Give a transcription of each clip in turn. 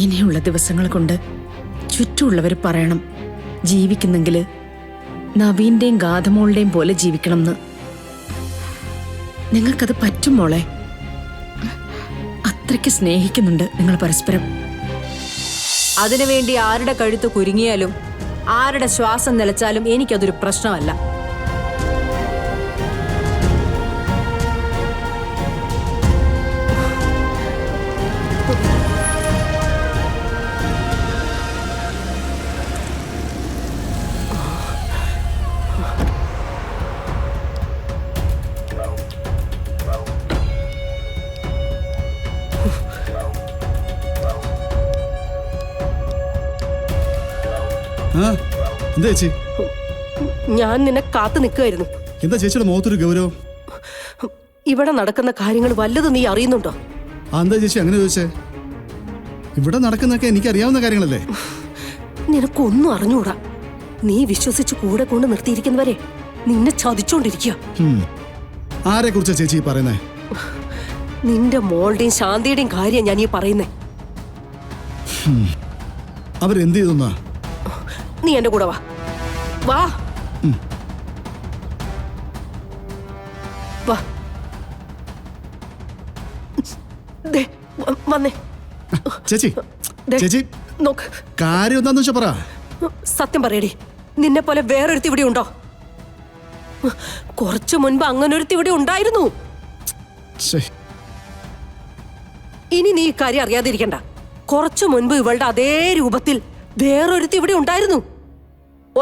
ഇനിയുള്ള ദിവസങ്ങൾ കൊണ്ട് ചുറ്റുമുള്ളവർ പറയണം, ജീവിക്കുന്നെങ്കിൽ നവീന്റെയും ഗാഥമോളുടെയും പോലെ ജീവിക്കണം എന്ന്. നിങ്ങൾക്കത് പറ്റും മോളെ. അത്രയ്ക്ക് സ്നേഹിക്കുന്നുണ്ട് നിങ്ങൾ പരസ്പരം. അതിനുവേണ്ടി ആരുടെ കഴുത്ത് കുരുങ്ങിയാലും ആരുടെ ശ്വാസം നിലച്ചാലും എനിക്കതൊരു പ്രശ്നമല്ല. എന്താ ചേച്ചി? ഞാൻ നിന്നെ കാത്തു നിൽക്കുമായിരുന്നു. എന്താ ചേച്ചിയുടെ മുഖത്തൊരു ഗൗരവം? ഇവിടെ നടക്കുന്ന കാര്യങ്ങൾ വല്ലതും നീ അറിയുന്നുണ്ടോ? എന്താ ചേച്ചി അങ്ങനെ ചോദിച്ചേ? ഇവിടെ നടക്കുന്നൊക്കെ എനിക്ക് അറിയാവുന്ന കാര്യങ്ങളല്ലേ. നിനക്കൊന്നും അറിഞ്ഞൂടാ. നീ വിശ്വസിച്ച് കൂടെ കൊണ്ട് നിർത്തിയിരിക്കുന്നവരെ നിന്നെ ചതിച്ചോണ്ടിരിക്കുക. ആരെ കുറിച്ചാ ചേച്ചി പറയുന്നേ? നിന്റെ മോളുടെയും ശാന്തിയുടെയും കാര്യം ഞാൻ ഈ പറയുന്നേ. അവരെന്ത് ചെയ്തെന്നാ? നീ എന്റെ കൂടെ വാ. വാ വാ. ദേ, വന്നേ. ചേച്ചി ദേ, ചേച്ചി നോക്ക്. കാര്യം എന്താന്ന് വെച്ചാ പറ. സത്യം പറയടി, നിന്നെ പോലെ വേറൊരുത്തി ഇവിടെ ഉണ്ടോ? കുറച്ചു മുൻപ് അങ്ങനൊരുത്തി ഇവിടെ ഉണ്ടായിരുന്നു. ഇനി നീ ഇക്കാര്യം അറിയാതിരിക്കണ്ട. കുറച്ചു മുൻപ് ഇവളുടെ അതേ രൂപത്തിൽ വേറൊരുത്തി ഇവിടെ ഉണ്ടായിരുന്നു.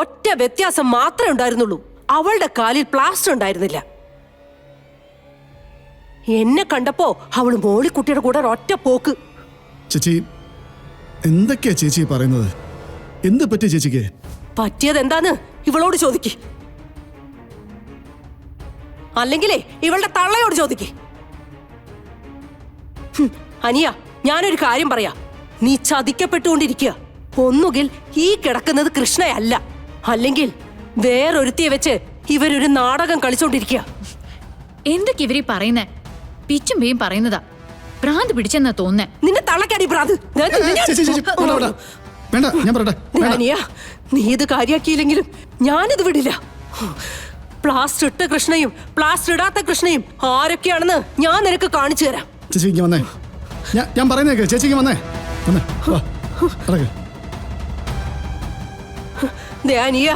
ഒറ്റ വ്യത്യാസം മാത്രമേ ഉണ്ടായിരുന്നുള്ളൂ. അവളുടെ കാലിൽ പ്ലാസ്റ്റർ ഉണ്ടായിരുന്നില്ല. എന്നെ കണ്ടപ്പോ അവള് മോളിക്കുട്ടിയുടെ കൂടെ ഒറ്റ പോക്ക്. ചേച്ചി എന്തൊക്കെയാ ചേച്ചി പറയുന്നത്? എന്ത് പറ്റി ചേച്ചിക്ക്? പറ്റിയത് എന്താന്ന് ഇവളോട് ചോദിക്ക്. അല്ലെങ്കിലേ ഇവളുടെ തള്ളയോട് ചോദിക്ക്. അനിയ, ഞാനൊരു കാര്യം പറയാ. നീ ചതിക്കപ്പെട്ടുകൊണ്ടിരിക്കുക. ഒന്നുകിൽ ഈ കിടക്കുന്നത് കൃഷ്ണയല്ല, അല്ലെങ്കിൽ വേറൊരുത്തിയെ വെച്ച് ഇവരൊരു നാടകം കളിച്ചോണ്ടിരിക്കുക. എന്തൊക്കെ ഇവരീ പറയുന്നേ? പിച്ചും പേയും പറയുന്നതാ. ഭ്രാന്ത് പിടിച്ചെന്നാ തോന്നുന്നേ. നിന്റെ തള്ളക്കടി ഭ്രാന്ത്. നീ ഇത് കാര്യാക്കിയില്ലെങ്കിലും ഞാനിത് വിടില്ല. പ്ലാസ്റ്റർ ഇട്ട കൃഷ്ണയും പ്ലാസ്റ്റർ ഇടാത്ത കൃഷ്ണയും ആരൊക്കെയാണെന്ന് ഞാൻ നിനക്ക് കാണിച്ചു തരാം. ചേച്ചിക്ക് വന്നേ, ഞാൻ പറയുന്നേക്ക്. ചേച്ചിക്ക് വന്നേ. ധ്യാനിയ,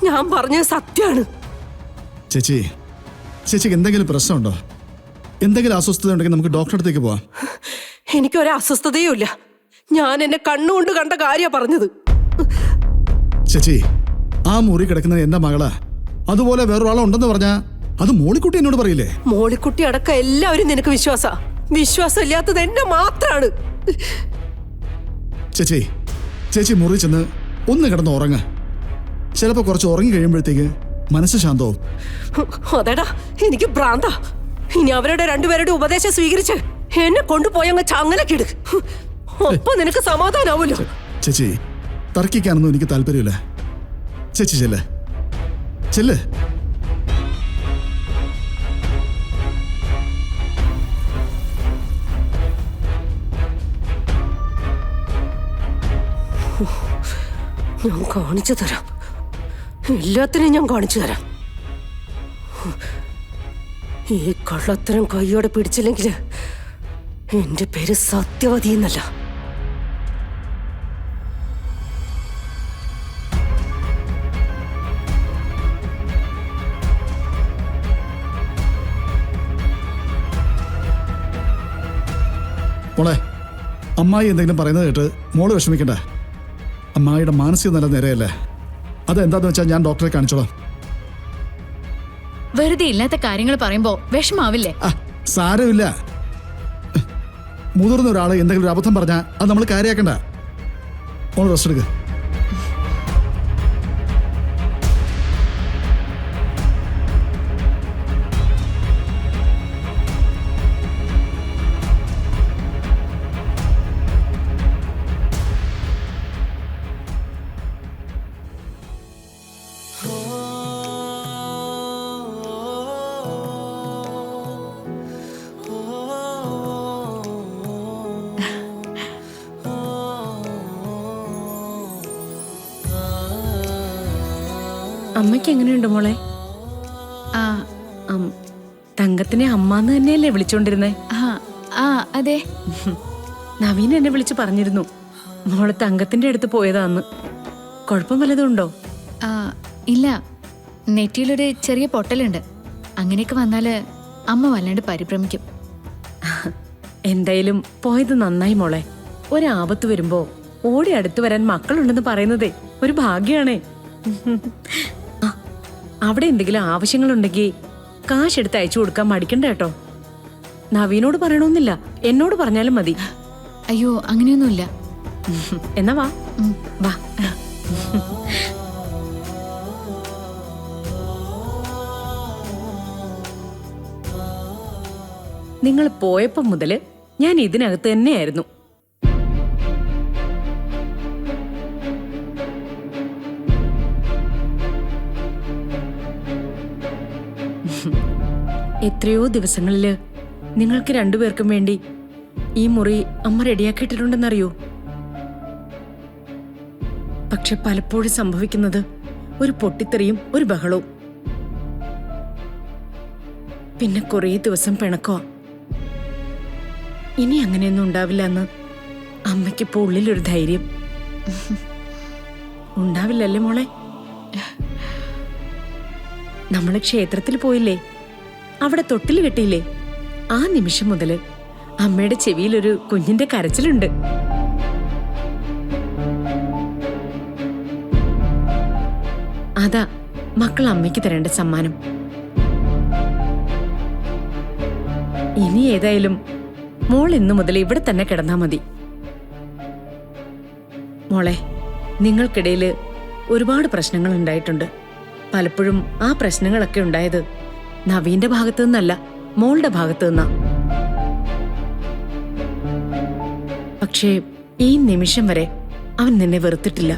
ഞാൻ പറഞ്ഞത് സത്യാണ്. ചേച്ചി, ചേച്ചിക്ക് എന്തെങ്കിലും പ്രശ്നമുണ്ടോ? എന്തെങ്കിലും അസ്വസ്ഥത ഉണ്ടെങ്കിൽ നമുക്ക് ഡോക്ടറെ അടുത്തേക്ക് പോവാം. എനിക്കൊരു അസ്വസ്ഥതയും ഇല്ല. ഞാൻ എന്നെ കണ്ണുകൊണ്ട് കണ്ട കാര്യ പറഞ്ഞത്. ചേച്ചി, ആ മുറി കിടക്കുന്നത് എന്റെ മകളാ. അതുപോലെ വേറൊരാളുണ്ടെന്ന് പറഞ്ഞാ അത് മോളിക്കുട്ടി എന്നോട് പറയില്ലേ? മോളിക്കുട്ടി അടക്കം എല്ലാവരും നിനക്ക് വിശ്വാസം ഇല്ലാത്തത് എന്നെ മാത്രാണ്. ചേച്ചി, ചേച്ചി മുറി ചെന്ന് ഒന്ന് കിടന്ന് ഉറങ്ങ. ചിലപ്പോ കുറച്ച് ഉറങ്ങി കഴിയുമ്പോഴത്തേക്ക് മനസ്സ് ശാന്തവും. അതേടാ, എനിക്ക് ഭ്രാന്താ. ഇനി അവരുടെ രണ്ടുപേരുടെ ഉപദേശം സ്വീകരിച്ച് എന്നെ കൊണ്ടുപോയങ്ങ് ചങ്ങലക്കിട്. ഒപ്പം നിനക്ക് സമാധാനാവൂല്ലോ. ചേച്ചി, തർക്കിക്കാനൊന്നും എനിക്ക് താല്പര്യമില്ല. ചേച്ചി ചെല്ല്. ഞാൻ കാണിച്ചു തരാം. എല്ലാത്തിനും ഞാൻ കാണിച്ചു തരാം. ഈ കള്ളത്തരം കൈയോടെ പിടിച്ചില്ലെങ്കിൽ എന്റെ പേര് സത്യവതി എന്നല്ല. മോളെ, അമ്മായി എന്തെങ്കിലും പറയുന്നത് കേട്ട് മോള് വിഷമിക്കണ്ട. അമ്മായിയുടെ മാനസിക നില നേരെയല്ലേ. അതെന്താന്ന് വെച്ചാൽ ഞാൻ ഡോക്ടറെ കാണിച്ചോളാം. വെറുതെ ഇല്ലാത്ത കാര്യങ്ങൾ പറയുമ്പോ വിഷമാവില്ലേ? സാരമില്ല. മുതിർന്ന ഒരാള് എന്തെങ്കിലും ഒരു അബദ്ധം പറഞ്ഞാൽ അത് നമ്മൾ കാര്യമാക്കണ്ട. മോള് റെസ്റ്റ് എടുക്കുക. അമ്മയ്ക്ക് എങ്ങനെയുണ്ട് മോളെ? ആ തങ്കത്തിനെ അമ്മാന്ന് തന്നെയല്ലേ വിളിച്ചോണ്ടിരുന്നേ? ആ ആ അതെ. നവീൻ എന്നെ വിളിച്ച് പറഞ്ഞിരുന്നു മോള് തങ്കത്തിന്റെ അടുത്ത് പോയതാന്ന്. കുഴപ്പം വല്ലതും ഉണ്ടോ? ആ ഇല്ല, നെറ്റിയിലൊരു ചെറിയ പൊട്ടലുണ്ട്. അങ്ങനെയൊക്കെ വന്നാല് അമ്മ വല്ലാണ്ട് പരിഭ്രമിക്കും. എന്തായാലും പോയത് നന്നായി മോളെ. ഒരാപത്ത് വരുമ്പോ ഓടി അടുത്ത് വരാൻ മക്കളുണ്ടെന്ന് പറയുന്നതേ ഒരു ഭാഗ്യാണേ. ആ, അവിടെ എന്തെങ്കിലും ആവശ്യങ്ങളുണ്ടെങ്കിൽ കാശെടുത്ത് അയച്ചു കൊടുക്കാൻ മടിക്കണ്ട കേട്ടോ. നവീനോട് പറയണമെന്നില്ല, എന്നോട് പറഞ്ഞാലും മതി. അയ്യോ അങ്ങനെയൊന്നുമില്ല. എന്നാ വാ വാ. നിങ്ങൾ പോയപ്പം മുതല് ഞാൻ ഇതിനകത്ത് തന്നെയായിരുന്നു. എത്രയോ ദിവസങ്ങളില് നിങ്ങൾക്ക് രണ്ടുപേർക്കും വേണ്ടി ഈ മുറി അമ്മ റെഡിയാക്കിയിട്ടിട്ടുണ്ടെന്നറിയോ? പക്ഷെ പലപ്പോഴും സംഭവിക്കുന്നത് ഒരു പൊട്ടിത്തെറിയും ഒരു ബഹളവും, പിന്നെ കുറേ ദിവസം പിണക്കോ. ഇനി അങ്ങനെയൊന്നും ഉണ്ടാവില്ല എന്ന് അമ്മയ്ക്കിപ്പോ ഉള്ളിലൊരു ധൈര്യം. ഉണ്ടാവില്ലല്ലേ മോളെ? നമ്മള് ക്ഷേത്രത്തിൽ പോയില്ലേ, അവിടെ തൊട്ടിൽ കെട്ടിയില്ലേ, ആ നിമിഷം മുതല് അമ്മയുടെ ചെവിയിലൊരു കുഞ്ഞിന്റെ കരച്ചിലുണ്ട്. അതാ മക്കൾ അമ്മയ്ക്ക് തരേണ്ട സമ്മാനം. ഇനി ഏതായാലും മോൾ ഇന്നു മുതൽ ഇവിടെ തന്നെ കിടന്നാ മതി. മോളെ, നിങ്ങൾക്കിടയില് ഒരുപാട് പ്രശ്നങ്ങൾ ഉണ്ടായിട്ടുണ്ട്. പലപ്പോഴും ആ പ്രശ്നങ്ങളൊക്കെ ഉണ്ടായത് നവീന്റെ ഭാഗത്തു നിന്നല്ല, മോളുടെ ഭാഗത്തു നിന്നാ. പക്ഷേ ഈ നിമിഷം വരെ അവൻ നിന്നെ വെറുത്തിട്ടില്ല.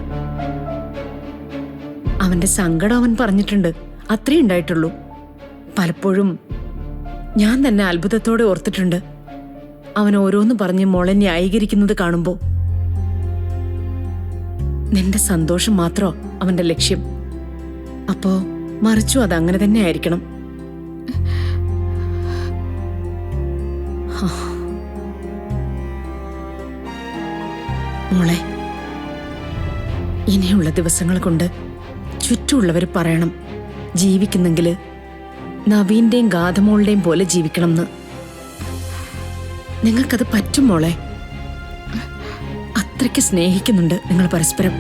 അവന്റെ സങ്കടം അവൻ പറഞ്ഞിട്ടുണ്ട്, അത്രേ ഉണ്ടായിട്ടുള്ളൂ. പലപ്പോഴും ഞാൻ തന്നെ അത്ഭുതത്തോടെ ഓർത്തിട്ടുണ്ട് അവൻ ഓരോന്ന് പറഞ്ഞ് മോളെ ന്യായീകരിക്കുന്നത് കാണുമ്പോ. നിന്റെ സന്തോഷം മാത്രോ അവന്റെ ലക്ഷ്യം. അപ്പോ മറിച്ചു അതങ്ങനെ തന്നെ ആയിരിക്കണം. മോളെ, ഇനിയുള്ള ദിവസങ്ങൾ കൊണ്ട് ചുറ്റുമുള്ളവർ പറയണം ജീവിക്കുന്നെങ്കില് നവീന്റെയും ഗാഥമോളുടെയും പോലെ ജീവിക്കണം എന്ന്. നിങ്ങൾക്കത് പറ്റും മോളെ. അത്രയ്ക്ക് സ്നേഹിക്കുന്നുണ്ട് നിങ്ങൾ പരസ്പരം.